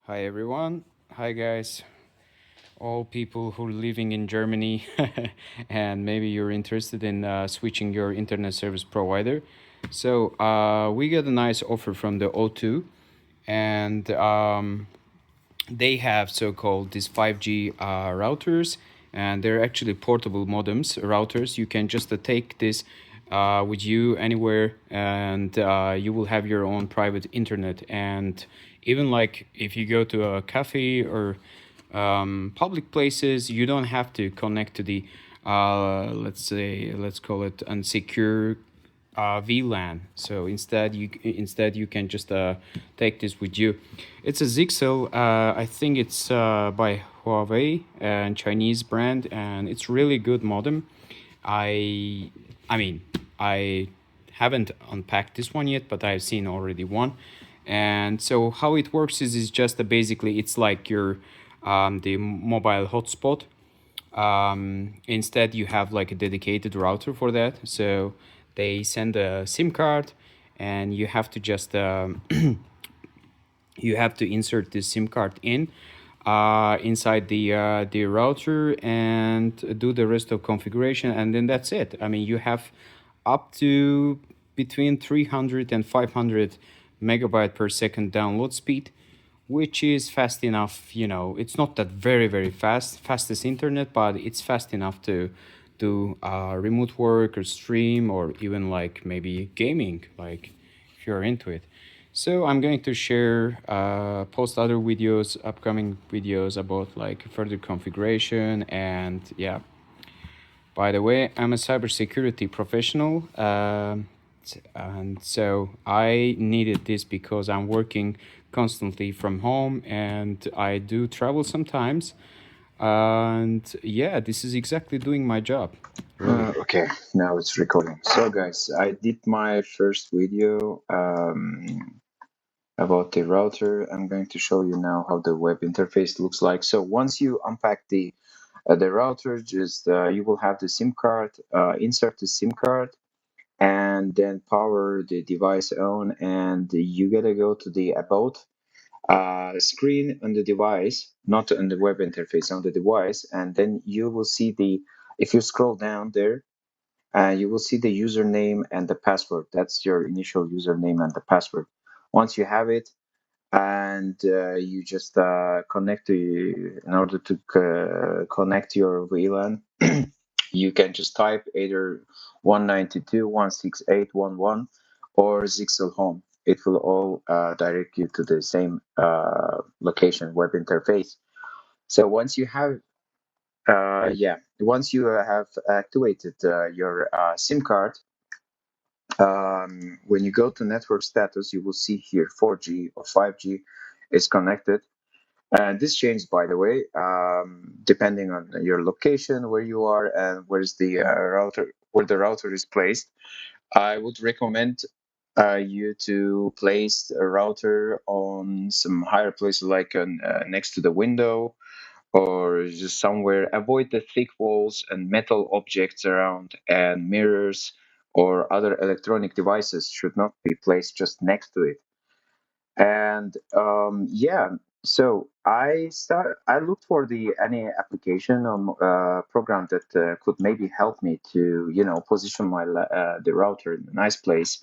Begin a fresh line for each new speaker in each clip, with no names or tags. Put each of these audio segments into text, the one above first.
Hi everyone. Hi guys. All people who are living in Germany and maybe you're interested in switching your internet service provider. We got a nice offer from the O2 and they have so-called these 5G routers, and they're actually portable modems routers. You can just take this with you anywhere, and you will have your own private internet. And even like if you go to a cafe or public places, you don't have to connect to the let's call it unsecure VLAN. So instead you can just take this with you. It's a Zyxel. I think it's by Huawei and Chinese brand, and it's really good modem. I I mean I haven't unpacked this one yet, but I've seen already one. And so how it works is just basically it's like your the mobile hotspot. Instead, you have like a dedicated router for that. So they send a SIM card, and you have to just you have to insert this SIM card in inside the router and do the rest of configuration, and then that's it. I mean, you have up to between 300 and 500 megabyte per second download speed, which is fast enough. It's not that very fastest internet, but it's fast enough to do remote work or stream or even like maybe gaming, like if you're into it. So I'm going to share, post other videos, upcoming videos about like further configuration. And yeah, by the way, I'm a cybersecurity professional, and so I needed this because I'm working constantly from home and I do travel sometimes. And yeah, this is exactly doing my job, really.
Okay, now it's recording. So, guys, I did my first video about the router. I'm going to show you now how the web interface looks like. So, once you unpack the router, just you will have the SIM card. Insert the SIM card, and then power the device on. And you gotta go to the about screen on the device, not on the web interface, on the device, and then you will see the. If you scroll down there, you will see the username and the password. That's your initial username and the password. Once you have it, and you just connect to, in order to connect your VLAN, you can just type either 192.168.1.1 or Zyxel Home. It will all direct you to the same location web interface. So once you have activated your SIM card, when you go to network status, you will see here 4G or 5G is connected. And this changed, by the way, depending on your location, where you are, and where the router is placed. I would recommend you to place a router on some higher place, like next to the window or just somewhere. Avoid the thick walls and metal objects around, and mirrors or other electronic devices should not be placed just next to it. And yeah, so I looked for the any application or program that could maybe help me to position the router in a nice place,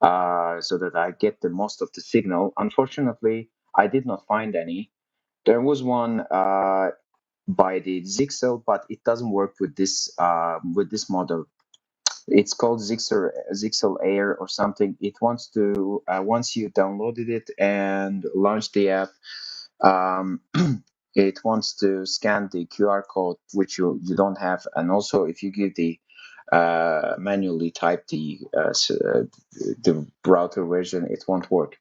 so that I get the most of the signal. Unfortunately, I did not find any. There was one by the Zyxel, but it doesn't work with this model. It's called Zyxel Air or something. It wants to once you downloaded it and launched the app, um, it wants to scan the QR code, which you don't have. And also, if you give the manually type the router version, it won't work.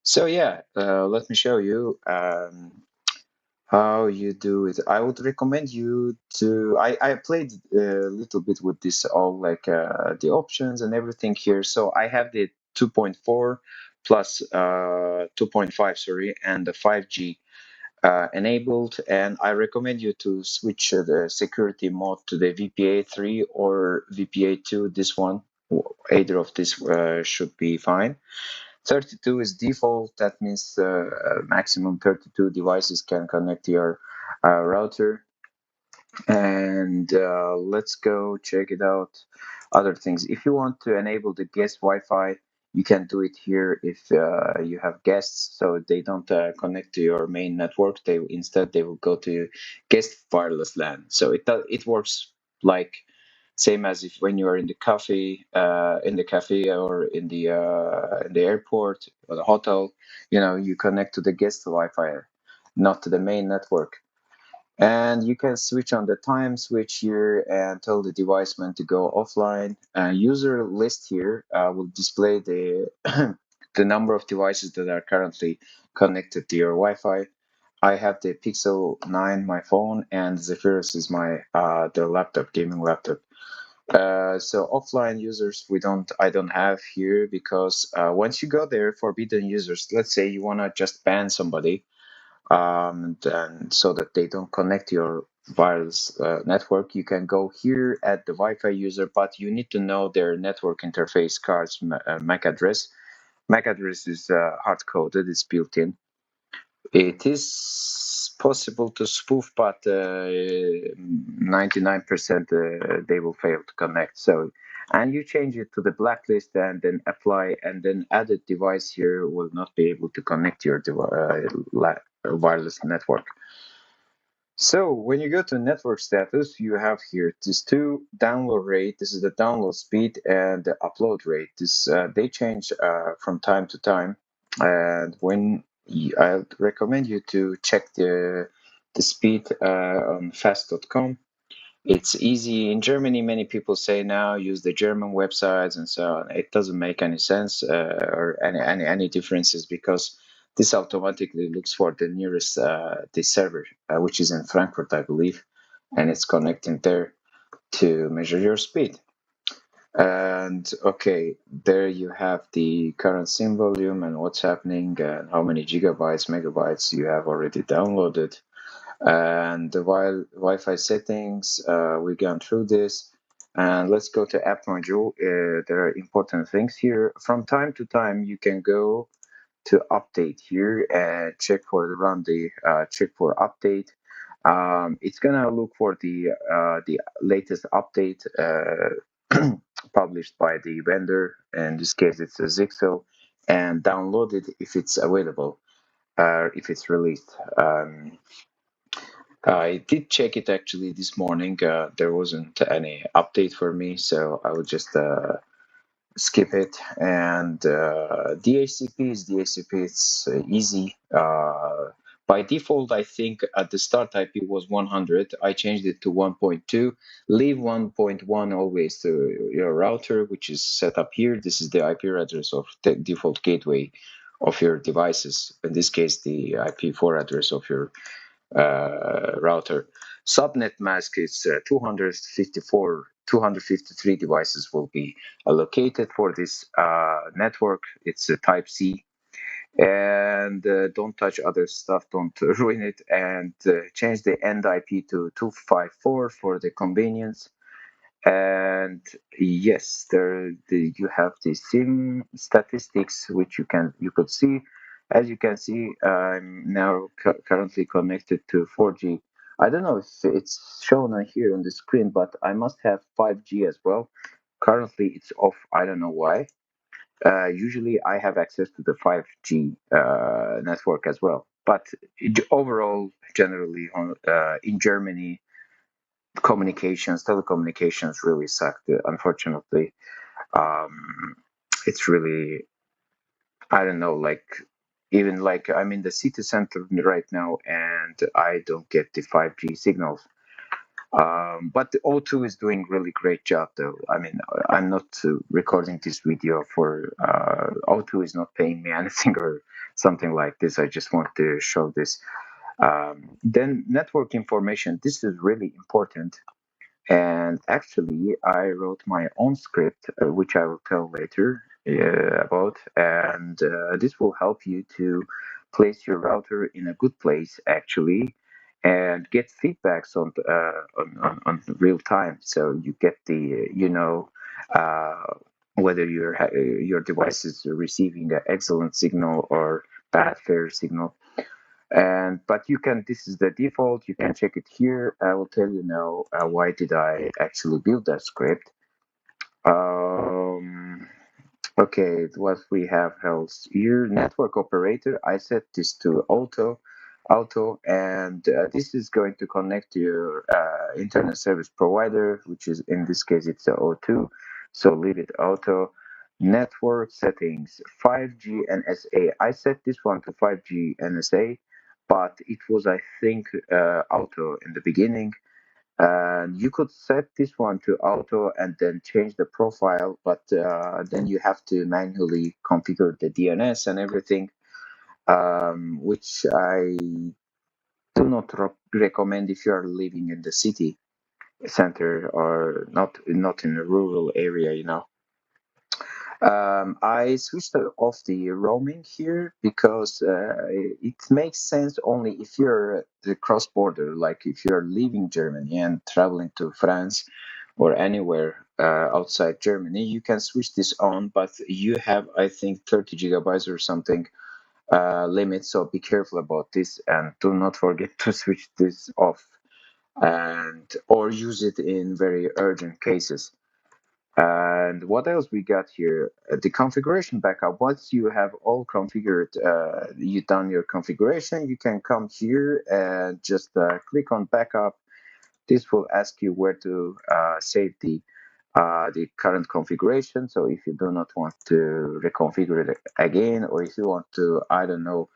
So yeah, let me show you. How you do it? I would recommend you to. I played a little bit with this, all like the options and everything here. So I have the 2.4 plus 2.5, sorry, and the 5G enabled, and I recommend you to switch the security mode to the VPA 3 or VPA 2. This one, either of this should be fine. 32 is default. That means maximum 32 devices can connect to your router. And let's go check it out. Other things. If you want to enable the guest Wi-Fi, you can do it here if you have guests, so they don't connect to your main network. They will go to guest wireless LAN. So it works like same as if when you are in the cafe or in the airport or the hotel, you connect to the guest Wi-Fi, not to the main network. And you can switch on the time switch here and tell the device when to go offline. User list here will display the the number of devices that are currently connected to your Wi-Fi. I have the Pixel 9, my phone, and Zephyrus is my the laptop, gaming laptop. So offline users, I don't have here because once you go there, forbidden users. Let's say you wanna just ban somebody, and so that they don't connect to your wireless network, you can go here at the Wi-Fi user, but you need to know their network interface card's MAC address. MAC address is hard coded; it's built in. It is possible to spoof, but 99% they will fail to connect. So, and you change it to the blacklist and then apply, and then added device here will not be able to connect to your wireless network. So when you go to network status, you have here these two download rate. This is the download speed and the upload rate. This they change from time to time, and I recommend you to check the speed on fast.com. It's easy. In Germany, many people say now use the German websites and so on. It doesn't make any sense or any differences because this automatically looks for the nearest the server, which is in Frankfurt, I believe, and it's connecting there to measure your speed. And okay, there you have the current SIM volume and what's happening and how many gigabytes, megabytes you have already downloaded. And while Wi-Fi settings, we've gone through this. And let's go to app module. There are important things here. From time to time, you can go to update here and run the check for update. It's gonna look for the latest update published by the vendor. In this case, it's a Zyxel, and download it if it's available, if it's released. I did check it actually this morning. There wasn't any update for me, so I would just skip it. And DHCP is DHCP. It's easy. By default, I think at the start IP was 100. I changed it to 1.2. Leave 1.1 always to your router, which is set up here. This is the IP address of the default gateway of your devices. In this case, the IP4 address of your router. Subnet mask is 253 devices will be allocated for this network. It's a type C. And don't touch other stuff, don't ruin it. And change the end IP to 254 for the convenience. And yes, you have the SIM statistics, which you could see. As you can see, I'm now currently connected to 4G. I don't know if it's shown on here on the screen, but I must have 5G as well. Currently, it's off. I don't know why. Usually, I have access to the 5G network as well. But overall, generally, in Germany, telecommunications really sucked, unfortunately. Um, it's really, I don't know, like, even like I'm in the city center right now and I don't get the 5G signals. But the O2 is doing really great job though. I mean, I'm not recording this video for O2 is not paying me anything or something like this. I just want to show this. Then network information. This is really important. And actually, I wrote my own script, which I will tell later about. And this will help you to place your router in a good place, actually, and get feedbacks on real time. So you get the, uh, whether your device is receiving an excellent signal or bad fair signal. And but you can, this is the default, you can check it here. I will tell you now why did I actually build that script. um, Okay, what we have else here, network operator. I set this to auto, and this is going to connect to your internet service provider, which is in this case it's the O2. So leave it auto. Network settings, 5G NSA. I set this one to 5G NSA, but it was, I think, auto in the beginning. And you could set this one to auto and then change the profile, but then you have to manually configure the DNS and everything, which I do not recommend if you are living in the city center or not in a rural area, you know. I switched off the roaming here because it makes sense only if you're the cross border, like if you're leaving Germany and traveling to France or anywhere outside Germany, you can switch this on, but you have, I think, 30 gigabytes or something limit. So be careful about this and do not forget to switch this off and or use it in very urgent cases. And what else we got here? The configuration backup. Once you have all configured, you done your configuration, you can come here and just click on backup. This will ask you where to save the current configuration. So if you do not want to reconfigure it again, or if you want to, I don't know,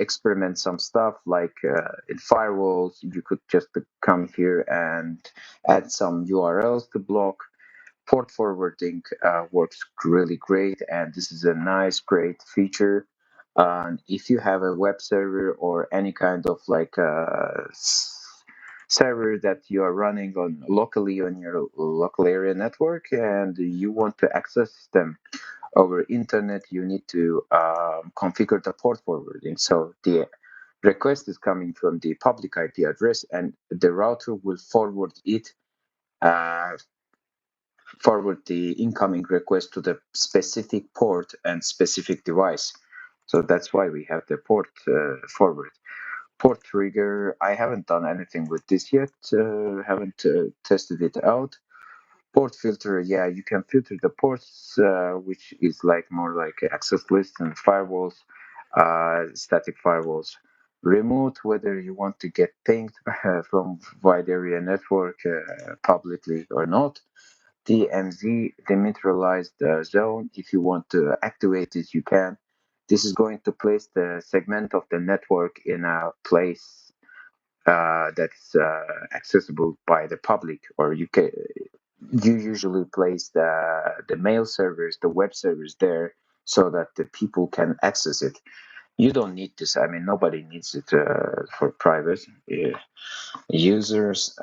experiment some stuff like in firewalls, you could just come here and add some URLs to block. Port forwarding works really great, and this is a nice, great feature. And if you have a web server or any kind of like server that you are running on locally on your local area network, and you want to access them over internet, you need to configure the port forwarding. So the request is coming from the public IP address, and the router will uh, forward the incoming request to the specific port and specific device. So that's why we have the port forward. Port trigger, I haven't done anything with this yet, haven't tested it out. Port filter, yeah, you can filter the ports, which is like more like access list and firewalls, static firewalls. Remote, whether you want to get pinged from wide area network publicly or not. DMZ, demilitarized zone. If you want to activate it, you can. This is going to place the segment of the network in a place that's accessible by the public, or you usually place the mail servers, the web servers there, so that the people can access it. You don't need this. I mean, nobody needs it for private users.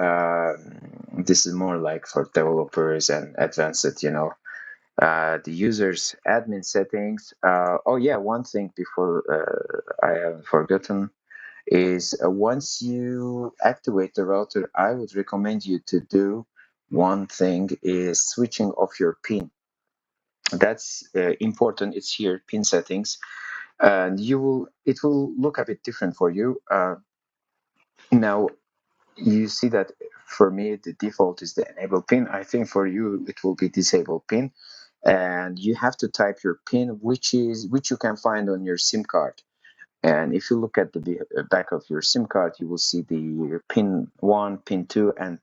This is more like for developers and advanced, you know. The user's admin settings. Oh yeah, one thing before I haven't forgotten is once you activate the router, I would recommend you to do one thing is switching off your pin. That's important. It's here, pin settings, and it will look a bit different for you. Now you see that for me the default is the enable pin. I think for you it will be disable pin, and you have to type your pin, which you can find on your SIM card. And if you look at the back of your SIM card, you will see the pin 1, pin 2, and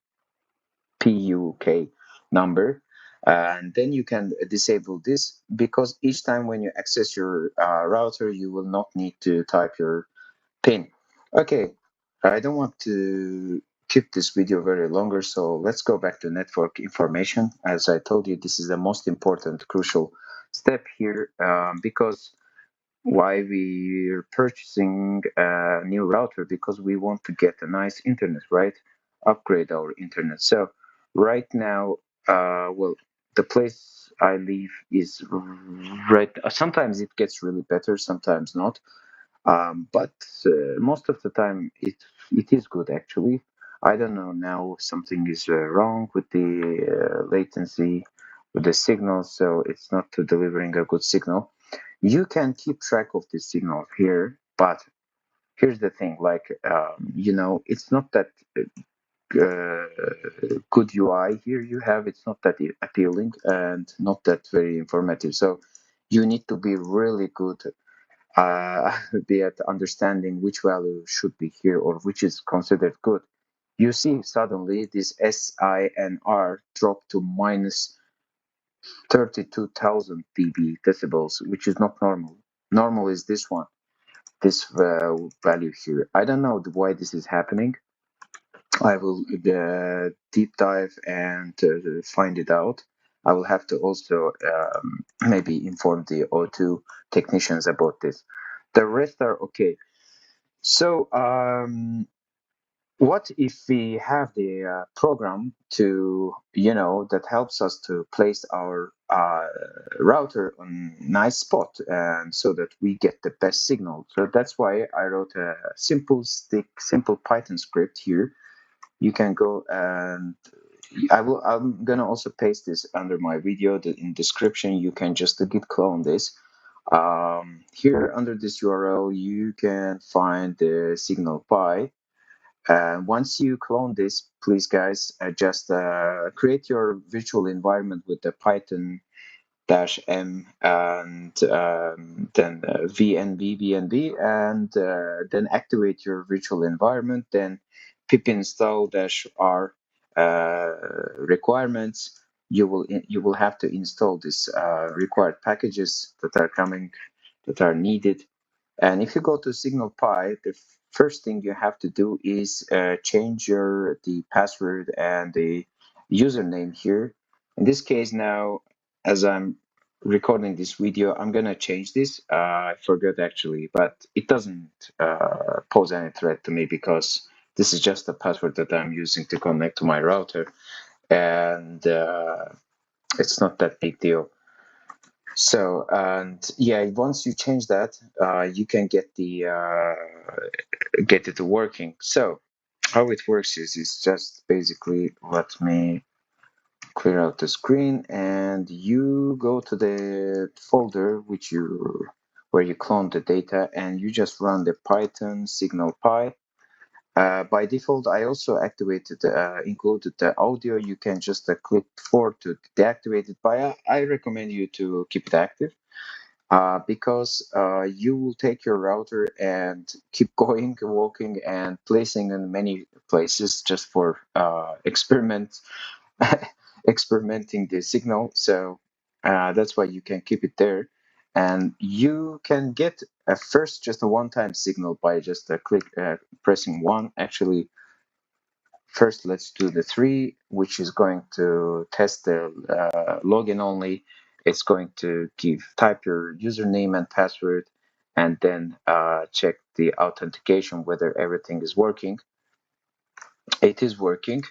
PUK number. And then you can disable this because each time when you access your router, you will not need to type your pin. Okay, I don't want to keep this video very longer, so let's go back to network information. As I told you, this is the most important, crucial step here because why we're purchasing a new router, because we want to get a nice internet, right? Upgrade our internet. So right now, well, the place I live is right. Sometimes it gets really better, sometimes not. But most of the time, it is good actually. I don't know now. Something is wrong with the latency, the signal, so it's not delivering a good signal. You can keep track of the signal here, but here's the thing, like, it's not that uh, good UI here you have. It's not that appealing and not that very informative. So you need to be really good be at understanding which value should be here or which is considered good. You see suddenly this SINR dropped to minus 32,000 dB decibels, which is not normal. Normal is this one, this value here. I don't know why this is happening. I will deep dive and find it out. I will have to also maybe inform the O2 technicians about this. The rest are okay. So, what if we have the program to, that helps us to place our router on nice spot and so that we get the best signal? So that's why I wrote a simple Python script here. You can go and I'm gonna also paste this under my video in description. You can just git clone this. Here under this URL, you can find the signal pi. Once you clone this, please guys, just create your virtual environment with the Python -m and then vnv and then activate your virtual environment. Then pip install -r requirements. You will have to install these required packages that are coming, that are needed. And if you go to Signal Pi, the first thing you have to do is change the password and the username here. In this case now, as I'm recording this video, I'm gonna change this. I forgot actually, but it doesn't pose any threat to me because this is just a password that I'm using to connect to my router, and it's not that big deal. So, and yeah, once you change that, you can get it working. So, how it works is it's just basically, let me clear out the screen, and you go to the folder where you clone the data, and you just run the Python signal pi. By default, I also included the audio. You can just click 4 to deactivate it, but I recommend you to keep it active because you will take your router and keep going, walking, and placing in many places just for experimenting the signal. So that's why you can keep it there, and you can get first just a one-time signal by just pressing 1. Actually, first, let's do the 3, which is going to test the login only. It's going to type your username and password, and then check the authentication whether everything is working. It is working,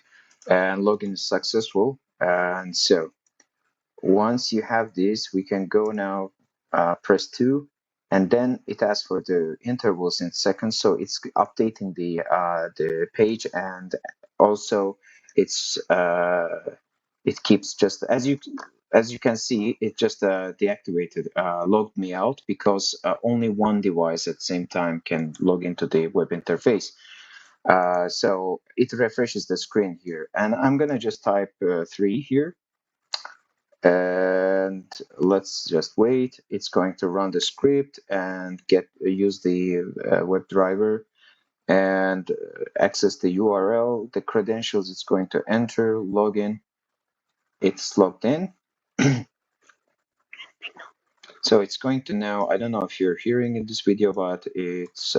and login is successful. And so once you have this, we can go now, press 2, and then it asks for the intervals in seconds. So it's updating the page, and also it's it keeps just as you can see, it just deactivated, logged me out because only one device at the same time can log into the web interface. So it refreshes the screen here, and I'm gonna just type 3 here, and let's just wait. It's going to run the script and use the WebDriver and access the URL, the credentials it's going to enter, login. It's logged in. So it's going to now, I don't know if you're hearing in this video, but it's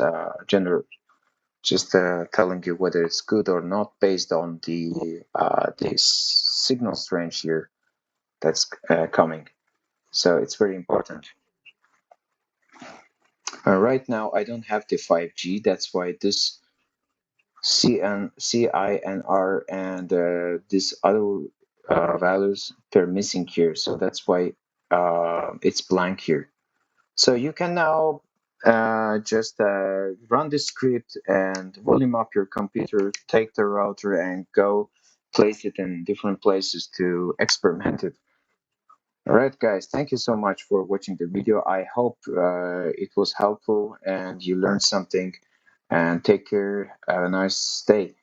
just telling you whether it's good or not based on the signal strength here that's coming. So it's very important. Right now, I don't have the 5G. That's why this CINR and these other values, they're missing here. So that's why it's blank here. So you can now just run the script and volume up your computer, take the router and go place it in different places to experiment it. All right, guys, thank you so much for watching the video. I hope it was helpful and you learned something. And take care. Have a nice day.